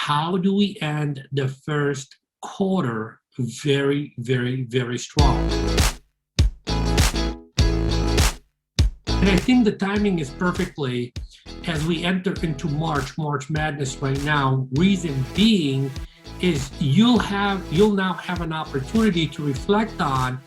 how do we end the first quarter very, very, very strong? And I think the timing is perfectly as we enter into March Madness right now. Reason being is you'll now have an opportunity to reflect on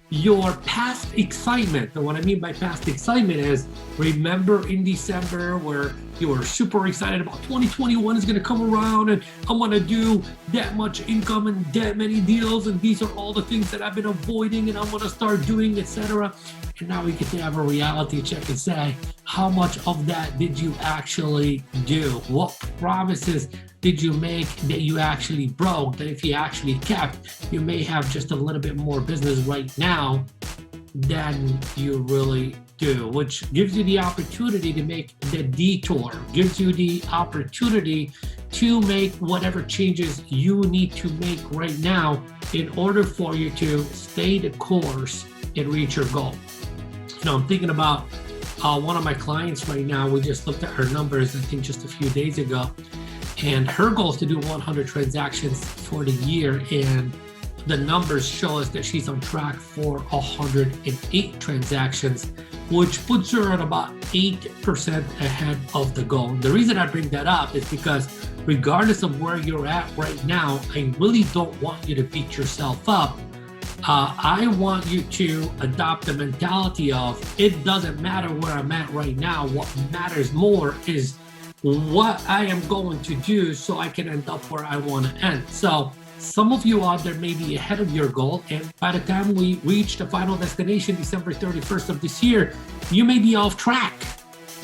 your past excitement. And what I mean by past excitement is, remember in December where you were super excited about 2021 is going to come around and I'm going to do that much income and that many deals, and these are all the things that I've been avoiding and I'm going to start doing, etc. And now we get to have a reality check and say, how much of that did you actually do? What promises did you make that you actually broke, that if you actually kept, you may have just a little bit more business right now than you really do, which gives you the opportunity to make the detour, gives you the opportunity to make whatever changes you need to make right now in order for you to stay the course and reach your goal. You know, I'm thinking about one of my clients right now. We just looked at her numbers, I think just a few days ago, and her goal is to do 100 transactions for the year, and the numbers show us that she's on track for 108 transactions, which puts her at about 8% ahead of the goal. The reason I bring that up is because regardless of where you're at right now, I really don't want you to beat yourself up. I want you to adopt the mentality of, it doesn't matter where I'm at right now. What matters more is what I am going to do so I can end up where I want to end. So some of you out there may be ahead of your goal, and by the time we reach the final destination, December 31st of this year, you may be off track,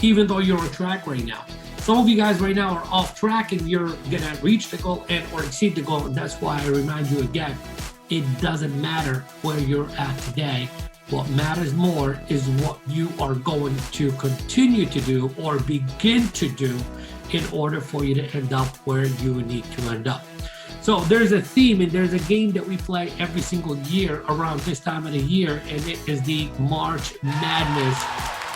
even though you're on track right now. Some of you guys right now are off track and you're gonna reach the goal and or exceed the goal. And that's why I remind you again, it doesn't matter where you're at today. What matters more is what you are going to continue to do or begin to do in order for you to end up where you need to end up. So there's a theme and there's a game that we play every single year around this time of the year, and it is the March Madness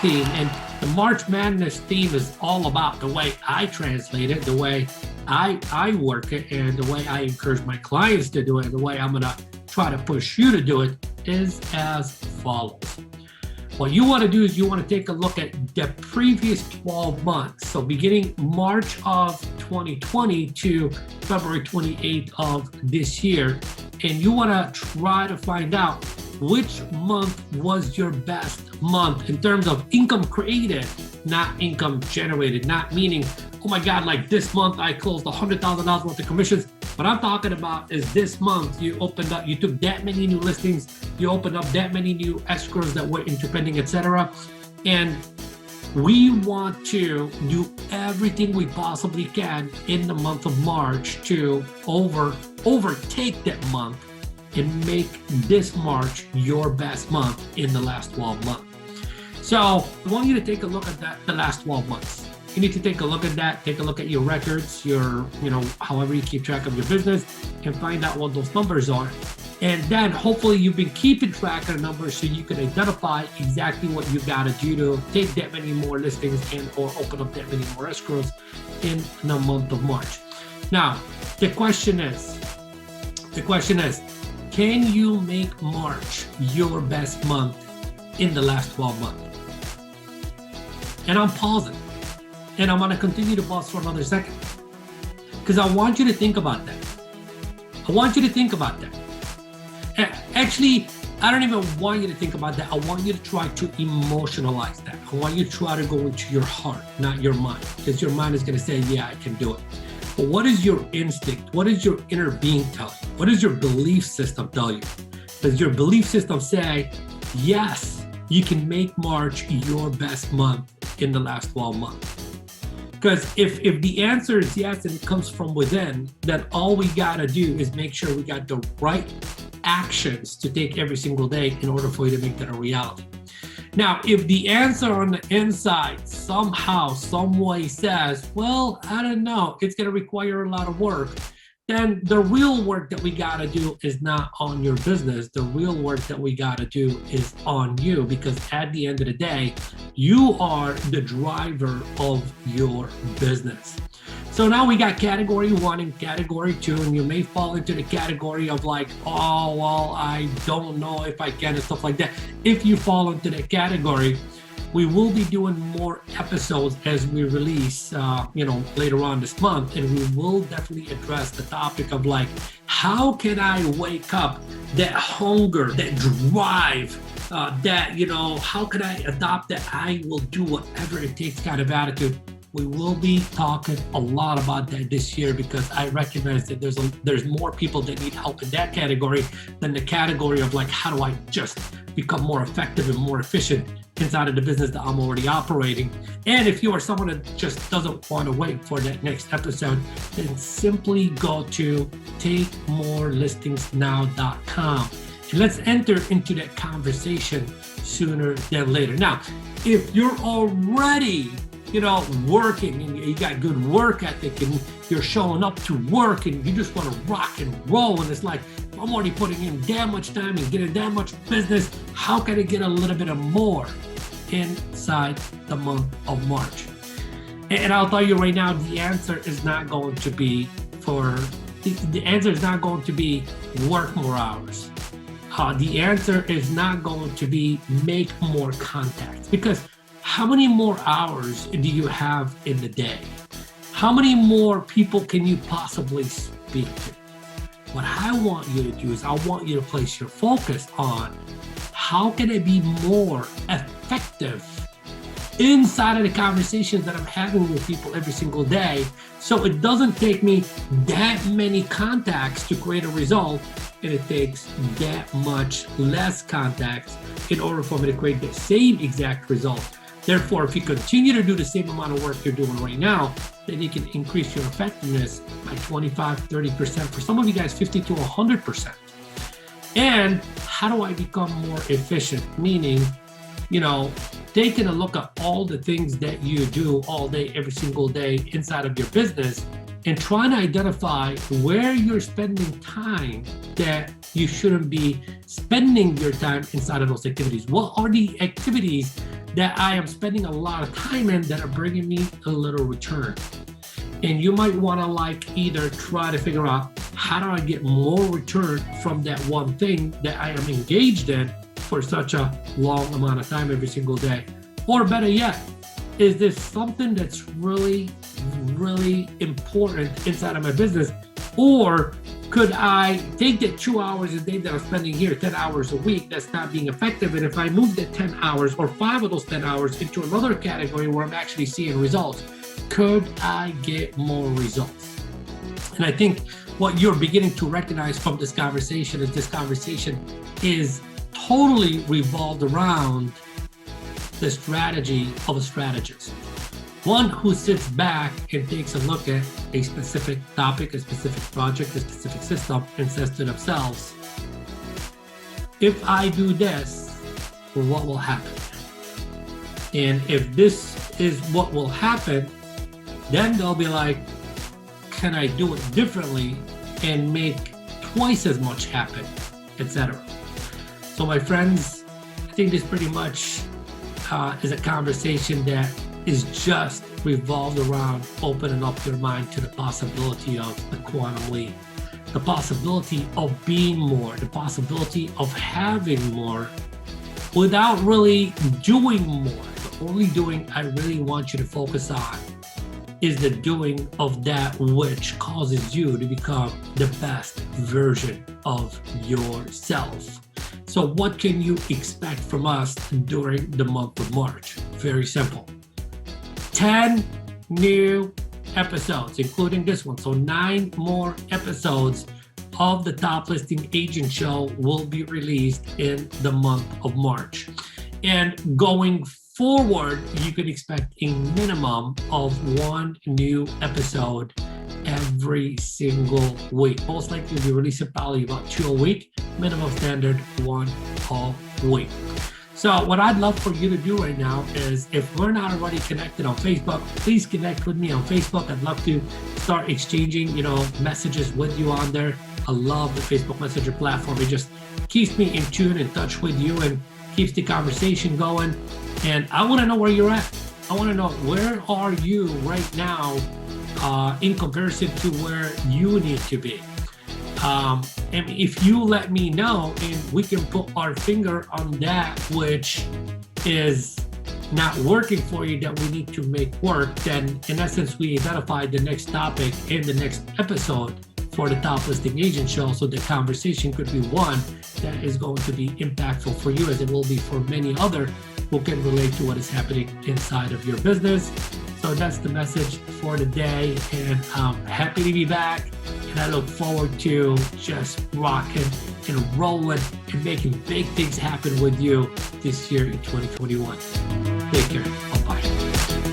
theme. And the March Madness theme is all about the way I translate it, the way I work it, and the way I encourage my clients to do it, and the way I'm gonna try to push you to do it is as follows. What you want to do is you want to take a look at the previous 12 months. So beginning March of 2020 to February 28th of this year. And you want to try to find out which month was your best month in terms of income created, not income generated, not meaning, oh my God, like this month I closed $100,000 worth of commissions. What I'm talking about is this month you opened up, you took that many new listings, you opened up that many new escrows that went into pending, etc. And we want to do everything we possibly can in the month of March to overtake that month and make this March your best month in the last 12 months. So I want you to take a look at the last 12 months. You need to take a look at that, take a look at your records, your, however you keep track of your business, and find out what those numbers are. And then hopefully you've been keeping track of the numbers so you can identify exactly what you got to do to take that many more listings and or open up that many more escrows in the month of March. Now, the question is, can you make March your best month in the last 12 months? And I'm pausing. And I'm going to continue to pause for another second because I want you to think about that. Actually, I don't even want you to think about that. I want you to try to emotionalize that. I want you to try to go into your heart, not your mind, because your mind is going to say, yeah, I can do it. But what is your instinct? What does your inner being tell you? What does your belief system tell you? Does your belief system say, yes, you can make March your best month in the last 12 months? Because if the answer is yes and it comes from within, then all we gotta do is make sure we got the right actions to take every single day in order for you to make that a reality. Now, if the answer on the inside somehow, some way says, well, I don't know, it's gonna require a lot of work, then the real work that we got to do is not on your business. The real work that we got to do is on you, because at the end of the day, you are the driver of your business. So now we got category 1 and category 2, and you may fall into the category of like, oh, well, I don't know if I can and stuff like that. If you fall into that category, we will be doing more episodes as we release, later on this month, and we will definitely address the topic of like, how can I wake up that hunger, that drive, how can I adopt that I will do whatever it takes kind of attitude. We will be talking a lot about that this year, because I recognize that there's more people that need help in that category than the category of like, how do I just become more effective and more efficient inside of the business that I'm already operating. And if you are someone that just doesn't want to wait for that next episode, then simply go to takemorelistingsnow.com and let's enter into that conversation sooner than later. Now, if you're already working and you got good work ethic and you're showing up to work and you just want to rock and roll, and it's like, I'm already putting in that much time and getting that much business, how can I get a little bit of more inside the month of March? And I'll tell you right now, the answer is not going to be work more hours. The answer is not going to be make more contacts, because how many more hours do you have in the day? How many more people can you possibly speak to? What I want you to do is I want you to place your focus on how can I be more effective inside of the conversations that I'm having with people every single day, so it doesn't take me that many contacts to create a result, and it takes that much less contacts in order for me to create the same exact result. Therefore, if you continue to do the same amount of work you're doing right now, then you can increase your effectiveness by 25, 30%. For some of you guys, 50 to 100%. And how do I become more efficient? Meaning, taking a look at all the things that you do all day, every single day inside of your business, and trying to identify where you're spending time that you shouldn't be spending your time inside of those activities. What are the activities that I am spending a lot of time in that are bringing me a little return? And you might want to either try to figure out, how do I get more return from that one thing that I am engaged in for such a long amount of time every single day? Or better yet, is this something that's really, really important inside of my business? Or could I take that 2 hours a day that I'm spending here, 10 hours a week, that's not being effective, and if I move that 10 hours or 5 of those 10 hours into another category where I'm actually seeing results, could I get more results? And I think what you're beginning to recognize from this conversation is totally revolved around the strategy of a strategist. One who sits back and takes a look at a specific topic, a specific project, a specific system, and says to themselves, if I do this, what will happen? And if this is what will happen, then they'll be like, can I do it differently and make twice as much happen, etc. So my friends, I think this pretty much is a conversation that is just revolved around opening up your mind to the possibility of the quantum leap, the possibility of being more, the possibility of having more without really doing more. The only doing I really want you to focus on is the doing of that which causes you to become the best version of yourself. So what can you expect from us during the month of March? Very simple. 10 new episodes, including this one. So 9 more episodes of the Top Listing Agent Show will be released in the month of March. And going forward, you can expect a minimum of 1 new episode every single week. Most likely we'll be releasing probably about 2 a week, minimum standard 1 a week. So what I'd love for you to do right now is, if we're not already connected on Facebook, please connect with me on Facebook. I'd love to start exchanging, messages with you on there. I love the Facebook Messenger platform. It just keeps me in tune, in touch with you, and keeps the conversation going. And I want to know where you're at. I want to know, where are you right now in comparison to where you need to be? And if you let me know and we can put our finger on that which is not working for you, that we need to make work, then in essence we identified the next topic in the next episode for the Top Listing Agent Show. So the conversation could be one that is going to be impactful for you, as it will be for many other who can relate to what is happening inside of your business. So that's the message for the day, and I'm happy to be back. And I look forward to just rocking and rolling and making big things happen with you this year in 2021. Take care. Bye-bye.